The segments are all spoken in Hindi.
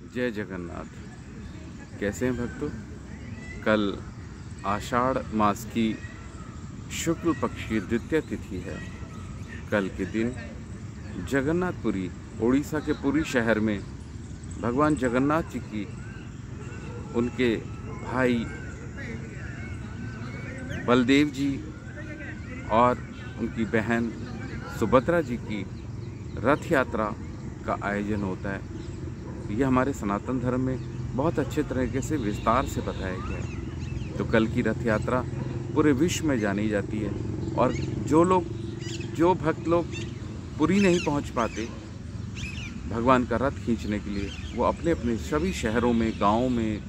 जय जगन्नाथ। कैसे हैं भक्तों? कल आषाढ़ मास की शुक्ल पक्ष की द्वितीय तिथि है। कल के दिन जगन्नाथपुरी उड़ीसा के पुरी शहर में भगवान जगन्नाथ जी की उनके भाई बलदेव जी और उनकी बहन सुभद्रा जी की रथ यात्रा का आयोजन होता है। यह हमारे सनातन धर्म में बहुत अच्छे तरीके से विस्तार से बताया गया है। तो कल की रथ यात्रा पूरे विश्व में जानी जाती है और जो भक्त लोग पुरी नहीं पहुंच पाते भगवान का रथ खींचने के लिए, वो अपने अपने सभी शहरों में, गांवों में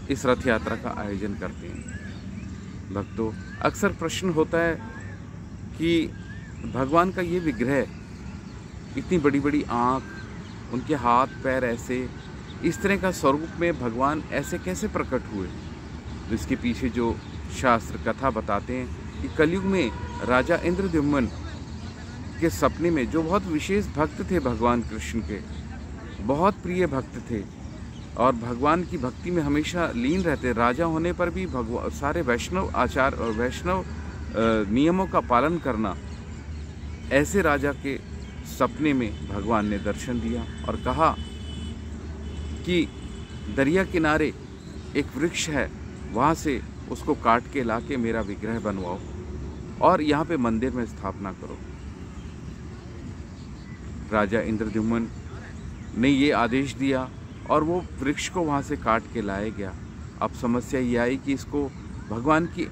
इस रथ यात्रा का आयोजन करते हैं। भक्तों, अक्सर प्रश्न होता है कि भगवान का ये विग्रह, इतनी बड़ी बड़ी आँख, उनके हाथ पैर ऐसे, इस तरह का स्वरूप में भगवान ऐसे कैसे प्रकट हुए? तो इसके पीछे जो शास्त्र कथा बताते हैं कि कलयुग में राजा इंद्रद्युम्न के सपने में, जो बहुत विशेष भक्त थे भगवान कृष्ण के, बहुत प्रिय भक्त थे और भगवान की भक्ति में हमेशा लीन रहते, राजा होने पर भी सारे वैष्णव आचार और वैष्णव नियमों का पालन करना, ऐसे राजा के सपने में भगवान ने दर्शन दिया और कहा कि दरिया किनारे एक वृक्ष है, वहाँ से उसको काट के लाके मेरा विग्रह बनवाओ और यहाँ पे मंदिर में स्थापना करो। राजा इंद्रद्युम्न ने ये आदेश दिया और वो वृक्ष को वहाँ से काट के लाया गया। अब समस्या ये आई कि इसको भगवान की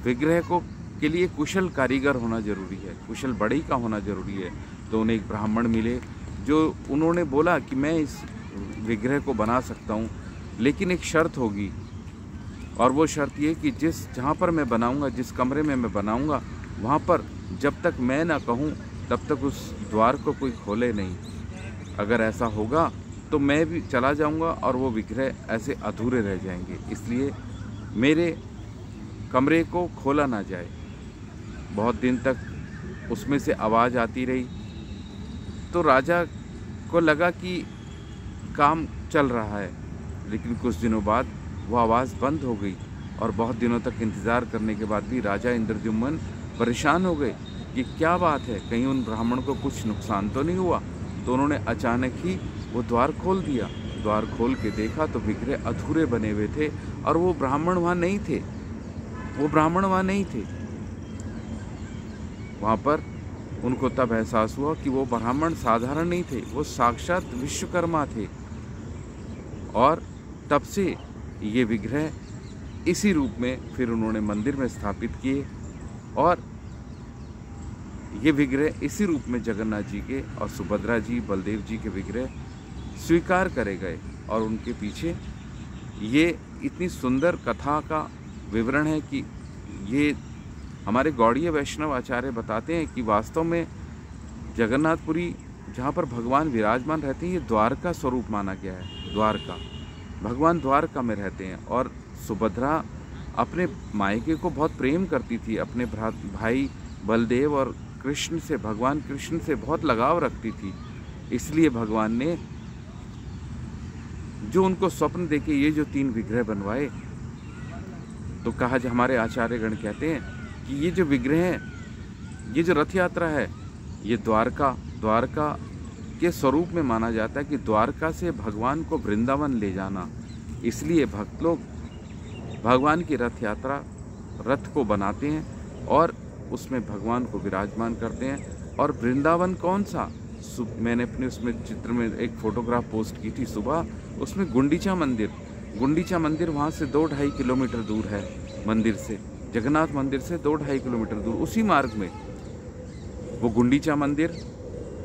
विग्रह को के लिए कुशल कारीगर होना जरूरी है, कुशल बढ़ई का होना जरूरी है। तो उन्हें एक ब्राह्मण मिले जो उन्होंने बोला कि मैं इस विग्रह को बना सकता हूँ, लेकिन एक शर्त होगी और वो शर्त ये कि जहाँ पर मैं बनाऊँगा, जिस कमरे में मैं बनाऊँगा, वहाँ पर जब तक मैं ना कहूँ तब तक उस द्वार को कोई खोले नहीं। अगर ऐसा होगा तो मैं भी चला जाऊँगा और वो विग्रह ऐसे अधूरे रह जाएंगे, इसलिए मेरे कमरे को खोला ना जाए। बहुत दिन तक उसमें से आवाज़ आती रही तो राजा को लगा कि काम चल रहा है, लेकिन कुछ दिनों बाद वो आवाज़ बंद हो गई और बहुत दिनों तक इंतज़ार करने के बाद भी राजा इंद्रद्युम्न परेशान हो गए कि क्या बात है, कहीं उन ब्राह्मण को कुछ नुकसान तो नहीं हुआ। तो उन्होंने अचानक ही वो द्वार खोल दिया। द्वार खोल के देखा तो विग्रह अधूरे बने हुए थे और वो ब्राह्मण वहाँ नहीं थे। वहाँ पर उनको तब एहसास हुआ कि वो ब्राह्मण साधारण नहीं थे, वो साक्षात विश्वकर्मा थे। और तब से ये विग्रह इसी रूप में फिर उन्होंने मंदिर में स्थापित किए और ये विग्रह इसी रूप में जगन्नाथ जी के और सुभद्रा जी, बलदेव जी के विग्रह स्वीकार करे गए। और उनके पीछे ये इतनी सुंदर कथा का विवरण है कि ये हमारे गौड़ीय वैष्णव आचार्य बताते हैं कि वास्तव में जगन्नाथपुरी जहाँ पर भगवान विराजमान रहते हैं, ये द्वारका स्वरूप माना गया है। द्वारका, भगवान द्वारका में रहते हैं और सुभद्रा अपने मायके को बहुत प्रेम करती थी, अपने भाई बलदेव और कृष्ण से, भगवान कृष्ण से बहुत लगाव रखती थी। इसलिए भगवान ने जो उनको स्वप्न देके ये जो 3 विग्रह बनवाए, तो कहा, जो हमारे आचार्यगण कहते हैं कि ये जो विग्रह है, ये जो रथ यात्रा है, ये द्वारका के स्वरूप में माना जाता है कि द्वारका से भगवान को वृंदावन ले जाना। इसलिए भक्त लोग भगवान की रथ यात्रा, रथ को बनाते हैं और उसमें भगवान को विराजमान करते हैं। और वृंदावन कौन सा, मैंने अपने उसमें चित्र में एक फोटोग्राफ पोस्ट की थी सुबह, उसमें गुंडीचा मंदिर वहाँ से 2-2.5 किलोमीटर दूर है। मंदिर से, जगन्नाथ मंदिर से 2-2.5 किलोमीटर दूर, उसी मार्ग में वो गुंडीचा मंदिर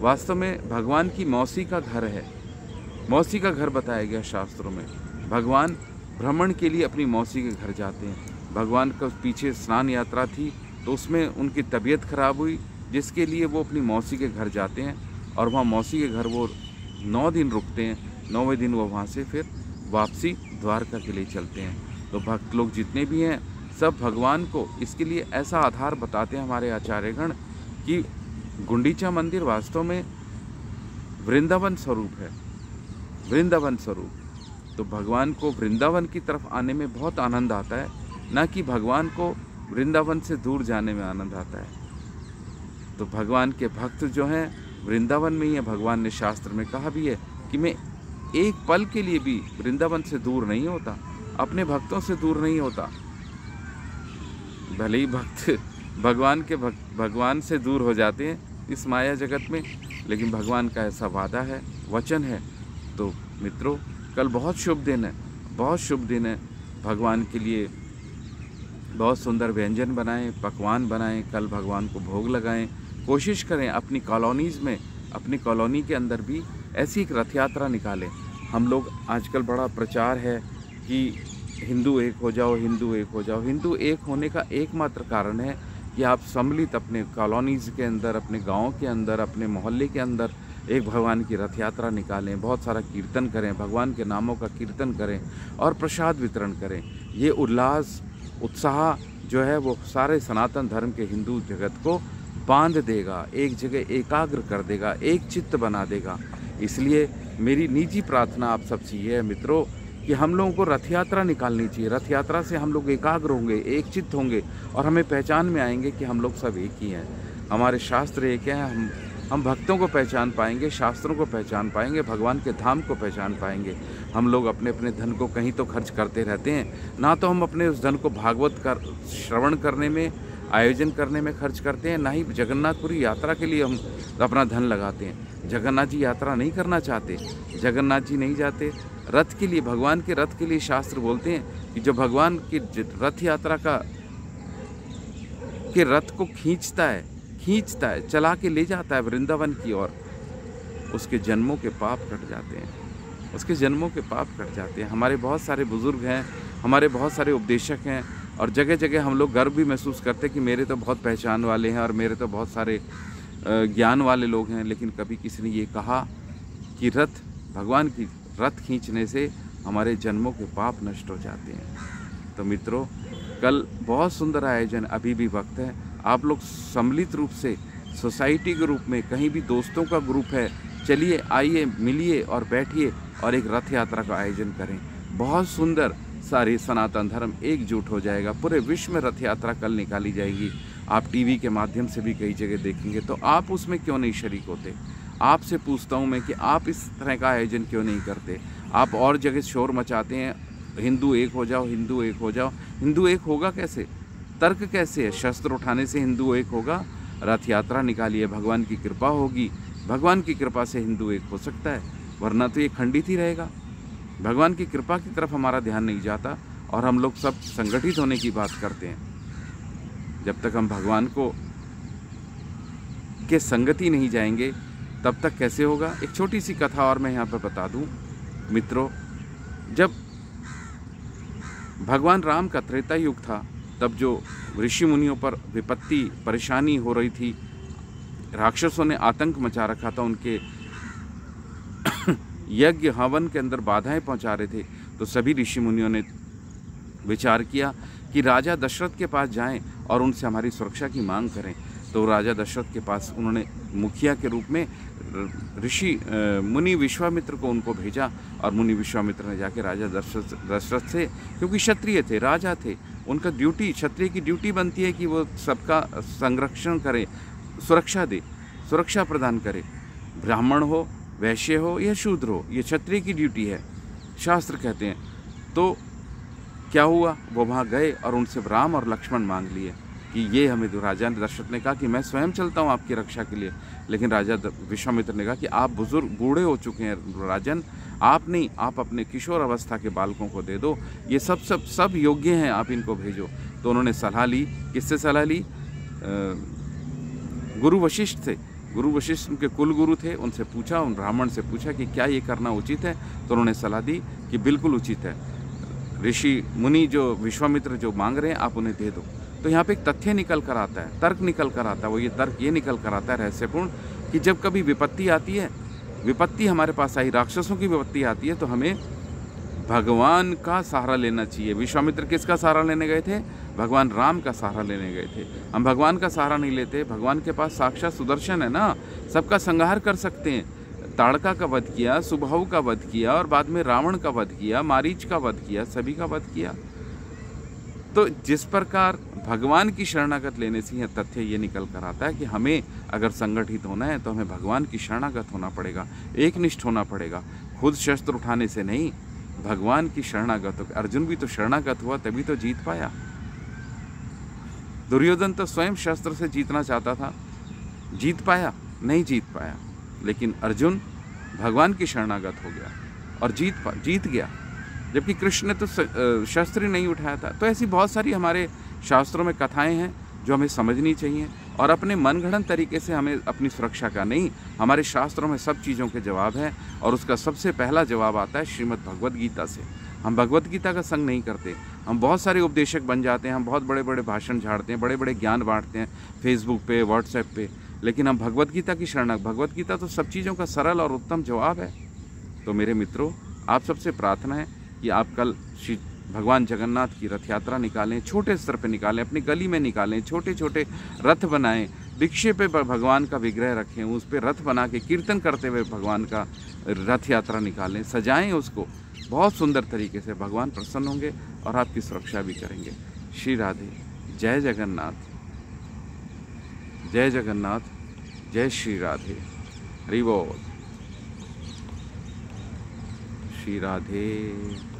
वास्तव में भगवान की मौसी का घर है। मौसी का घर बताया गया शास्त्रों में। भगवान भ्रमण के लिए अपनी मौसी के घर जाते हैं। भगवान का पीछे स्नान यात्रा थी तो उसमें उनकी तबीयत खराब हुई, जिसके लिए वो अपनी मौसी के घर जाते हैं और वहाँ मौसी के घर वो 9 दिन रुकते हैं। 9वें दिन वो वहाँ से फिर वापसी द्वारका के लिए चलते हैं। तो भक्त लोग जितने भी हैं सब भगवान को इसके लिए ऐसा आधार बताते हैं हमारे आचार्यगण कि गुंडीचा मंदिर वास्तव में वृंदावन स्वरूप है। वृंदावन स्वरूप। तो भगवान को वृंदावन की तरफ आने में बहुत आनंद आता है, ना कि भगवान को वृंदावन से दूर जाने में आनंद आता है। तो भगवान के भक्त जो हैं वृंदावन में ही है। भगवान ने शास्त्र में कहा भी है कि मैं एक पल के लिए भी वृंदावन से दूर नहीं होता, अपने भक्तों से दूर नहीं होता। भले ही भक्त भगवान से दूर हो जाते हैं इस माया जगत में, लेकिन भगवान का ऐसा वादा है, वचन है। तो मित्रों, कल बहुत शुभ दिन है, बहुत शुभ दिन है। भगवान के लिए बहुत सुंदर व्यंजन बनाएं, पकवान बनाएं, कल भगवान को भोग लगाएं। कोशिश करें अपनी कॉलोनीज़ में, अपनी कॉलोनी के अंदर भी ऐसी एक रथ यात्रा निकालें। हम लोग आजकल बड़ा प्रचार है कि हिंदू एक हो जाओ, हिंदू एक हो जाओ। हिंदू एक होने का एकमात्र कारण है कि आप सम्मिलित अपने कॉलोनीज़ के अंदर, अपने गाँव के अंदर, अपने मोहल्ले के अंदर एक भगवान की रथ यात्रा निकालें, बहुत सारा कीर्तन करें, भगवान के नामों का कीर्तन करें और प्रसाद वितरण करें। ये उल्लास, उत्साह जो है वो सारे सनातन धर्म के हिंदू जगत को बांध देगा, एक जगह एकाग्र कर देगा, एक चित्त बना देगा। इसलिए मेरी निजी प्रार्थना आप सबसे ये है मित्रों कि हम लोगों को रथ यात्रा निकालनी चाहिए। रथ यात्रा से हम लोग एकाग्र होंगे, एक चित्त होंगे और हमें पहचान में आएंगे कि हम लोग सब एक ही हैं। हमारे शास्त्र एक हैं, हम भक्तों को पहचान पाएंगे, शास्त्रों को पहचान पाएंगे, भगवान के धाम को पहचान पाएंगे। हम लोग अपने अपने धन को कहीं तो खर्च करते रहते हैं, ना तो हम अपने उस धन को भागवत का श्रवण करने में, आयोजन करने में खर्च करते हैं, ना ही जगन्नाथपुरी यात्रा के लिए हम अपना धन लगाते हैं। जगन्नाथ जी यात्रा नहीं करना चाहते, जगन्नाथ जी नहीं जाते रथ के लिए, भगवान के रथ के लिए। शास्त्र बोलते हैं कि जो भगवान की रथ यात्रा के रथ को खींचता है, चला के ले जाता है वृंदावन की ओर, उसके जन्मों के पाप कट जाते हैं, उसके जन्मों के पाप कट जाते हैं। हमारे बहुत सारे बुजुर्ग हैं, हमारे बहुत सारे उपदेशक हैं और जगह जगह हम लोग गर्व भी महसूस करते हैं कि मेरे तो बहुत पहचान वाले हैं और मेरे तो बहुत सारे ज्ञान वाले लोग हैं। लेकिन कभी किसी ने ये कहा कि भगवान की रथ खींचने से हमारे जन्मों के पाप नष्ट हो जाते हैं। तो मित्रों, कल बहुत सुंदर आयोजन, अभी भी वक्त है। आप लोग सम्मिलित रूप से सोसाइटी के रूप में, कहीं भी दोस्तों का ग्रुप है, चलिए, आइए, मिलिए और बैठिए और एक रथ यात्रा का आयोजन करें। बहुत सुंदर, सारी सनातन धर्म एकजुट हो जाएगा। पूरे विश्व में रथ यात्रा कल निकाली जाएगी। आप टीवी के माध्यम से भी कई जगह देखेंगे, तो आप उसमें क्यों नहीं शरीक होते? आपसे पूछता हूँ मैं कि आप इस तरह का आयोजन क्यों नहीं करते? आप और जगह शोर मचाते हैं, हिंदू एक हो जाओ, हिंदू एक हो जाओ। हिंदू एक होगा कैसे? तर्क कैसे है? शस्त्र उठाने से हिंदू एक होगा? रथ यात्रा निकालिए, भगवान की कृपा होगी, भगवान की कृपा से हिंदू एक हो सकता है, वरना तो ये खंडित ही रहेगा। भगवान की कृपा की तरफ हमारा ध्यान नहीं जाता और हम लोग सब संगठित होने की बात करते हैं। जब तक हम भगवान के संगति नहीं जाएंगे तब तक कैसे होगा? एक छोटी सी कथा और मैं यहाँ पर बता दूँ मित्रों। जब भगवान राम का त्रेता युग था, तब जो ऋषि मुनियों पर विपत्ति, परेशानी हो रही थी, राक्षसों ने आतंक मचा रखा था, उनके यज्ञ हवन के अंदर बाधाएं पहुंचा रहे थे, तो सभी ऋषि मुनियों ने विचार किया कि राजा दशरथ के पास जाएं और उनसे हमारी सुरक्षा की मांग करें। तो राजा दशरथ के पास उन्होंने मुखिया के रूप में ऋषि मुनि विश्वामित्र को उनको भेजा और मुनि विश्वामित्र ने जाके राजा दशरथ से, क्योंकि क्षत्रिय थे, राजा थे, उनका ड्यूटी, क्षत्रिय की ड्यूटी बनती है कि वो सबका संरक्षण करे, सुरक्षा दे, सुरक्षा प्रदान करे। ब्राह्मण हो, वैश्य हो या शूद्र हो, ये क्षत्रिय की ड्यूटी है, शास्त्र कहते हैं। तो क्या हुआ, वो वहाँ गए और उनसे राम और लक्ष्मण मांग लिए कि ये हमें दो। राजा दशरथ ने कहा कि मैं स्वयं चलता हूँ आपकी रक्षा के लिए, लेकिन राजा विश्वामित्र ने कहा कि आप बुजुर्ग बूढ़े हो चुके हैं राजन, आप नहीं, आप अपने किशोर अवस्था के बालकों को दे दो, ये सब योग्य हैं, आप इनको भेजो। तो उन्होंने सलाह ली, किससे सलाह ली? गुरु वशिष्ठ से। गुरु वशिष्ठ उनके कुल गुरु थे, उनसे पूछा, उन ब्राह्मण से पूछा कि क्या ये करना उचित है? तो उन्होंने सलाह दी कि बिल्कुल उचित है, ऋषि मुनि जो विश्वामित्र जो मांग रहे हैं आप उन्हें दे दो। तो यहाँ पे एक तथ्य निकल कर आता है, तर्क निकल कर आता है। वो ये तर्क ये निकल कर आता है रहस्यपूर्ण कि जब कभी विपत्ति आती है, विपत्ति हमारे पास आई, राक्षसों की विपत्ति आती है, तो हमें भगवान का सहारा लेना चाहिए। विश्वामित्र किसका सहारा लेने गए थे? भगवान राम का सहारा लेने गए थे। हम भगवान का सहारा नहीं लेते। भगवान के पास साक्षात सुदर्शन है ना, सबका संहार कर सकते हैं। ताड़का का वध किया, सुबाहु का वध किया और बाद में रावण का वध किया, मारीच का वध किया, सभी का वध किया। तो जिस प्रकार भगवान की शरणागत लेने से यह तथ्य ये निकल कर आता है कि हमें अगर संगठित होना है तो हमें भगवान की शरणागत होना पड़ेगा, एकनिष्ठ होना पड़ेगा, खुद शस्त्र उठाने से नहीं, भगवान की शरणागत हो। अर्जुन भी तो शरणागत हुआ तभी तो जीत पाया। दुर्योधन तो स्वयं शस्त्र से जीतना चाहता था, जीत पाया? नहीं जीत पाया। लेकिन अर्जुन भगवान की शरणागत हो गया और जीत गया, जबकि कृष्ण ने तो शस्त्र ही नहीं उठाया था। तो ऐसी बहुत सारी हमारे शास्त्रों में कथाएं हैं जो हमें समझनी चाहिए और अपने मनगढ़ंत तरीके से हमें अपनी सुरक्षा का नहीं, हमारे शास्त्रों में सब चीज़ों के जवाब हैं और उसका सबसे पहला जवाब आता है श्रीमद् भगवद गीता से। हम भगवद गीता का संग नहीं करते, हम बहुत सारे उपदेशक बन जाते हैं, हम बहुत बड़े बड़े भाषण झाड़ते हैं, बड़े बड़े ज्ञान बांटते हैं फेसबुक पे, व्हाट्सएप पे, लेकिन हम भगवद गीता की शरण, भगवद गीता तो सब चीज़ों का सरल और उत्तम जवाब है। तो मेरे मित्रों, आप सबसे प्रार्थना है कि आप कल श्री भगवान जगन्नाथ की रथ यात्रा निकालें, छोटे स्तर पे निकालें, अपनी गली में निकालें, छोटे छोटे रथ बनाएं, रिक्शे पे भगवान का विग्रह रखें, उस पर रथ बना के कीर्तन करते हुए भगवान का रथ यात्रा निकालें, सजाएं उसको बहुत सुंदर तरीके से। भगवान प्रसन्न होंगे और आपकी सुरक्षा भी करेंगे। श्री राधे। जय जगन्नाथ, जय जगन्नाथ, जय श्री राधे। हरि बोल। श्री राधे।